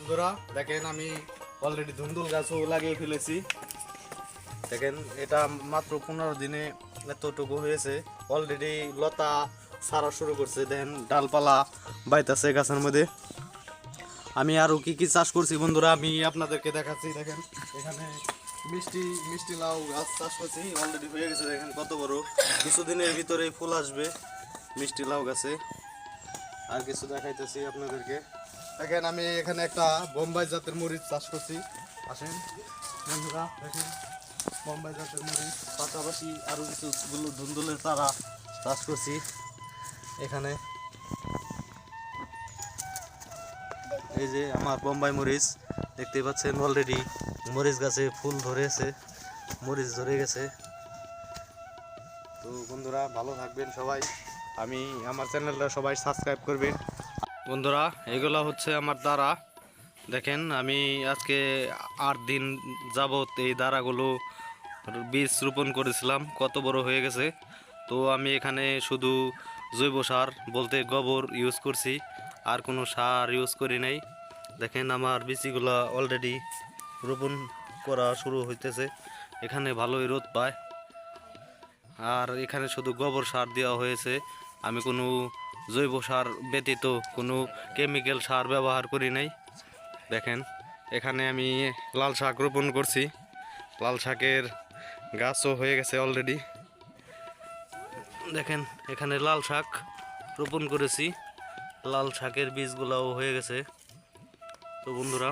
বন্ধুরা দেখেন আমি অলরেডি ধুন্দুল গাছও লাগিয়ে ফেলেছি। দেখেন এটা মাত্র 15 দিনে এতটুকু হয়েছে, অলরেডি লতা ছাড়া শুরু করছে। দেখেন ডালপালা বাইতেছে গাছের মধ্যে। আমি আরও কি কি চাষ করছি বন্ধুরা আমি আপনাদেরকে দেখাচ্ছি। দেখেন এখানে মিষ্টি মিষ্টি লাউ গাছ চাষ করছি, অলরেডি হয়ে গেছে। দেখেন কত বড়, কিছুদিনের ভিতরেই ফুল আসবে মিষ্টি লাউ গাছে। আর কিছু দেখাইতেছি আপনাদেরকে। দেখেন আমি এখানে একটা বোম্বাই জাতের মরিচ চাষ করছি। আসেন বন্ধুরা দেখেন বোম্বাই জাতের মরিচ, পাশাপাশি আরও কিছু ধুন্দুলের চারা চাষ করছি এখানে। এই যে আমার বোম্বাই মরিচ দেখতে পাচ্ছেন, অলরেডি মরিচ গাছে ফুল ধরেছে, মরিচ ধরে গেছে। তো বন্ধুরা ভালো থাকবেন সবাই, আমি আমার চ্যানেলটা সবাই সাবস্ক্রাইব করবেন। বন্ধুরা এগুলো হচ্ছে আমার দাঁড়া। দেখেন আমি আজকে 8 দিন যাবত এই দাঁড়াগুলো বীজ রোপণ করেছিলাম, কত বড় হয়ে গেছে। তো আমি এখানে শুধু জৈব সার বলতে গোবর ইউজ করছি, আর কোনো সার ইউজ করি নাই। দেখেন আমার বীজগুলো অলরেডি রোপণ করা শুরু হইতেছে, এখানে ভালোই রোদ পায়। আর এখানে শুধু গোবর সার দেওয়া হয়েছে, আমি কোনো জৈব সার ব্যতীত কোনো কেমিক্যাল সার ব্যবহার করি নাই। দেখেন এখানে আমি লাল শাক রোপণ করছি, লাল শাকের গাছও হয়ে গেছে অলরেডি। দেখেন এখানে লাল শাক রোপণ করেছি, লাল শাকের বীজগুলোও হয়ে গেছে। তো বন্ধুরা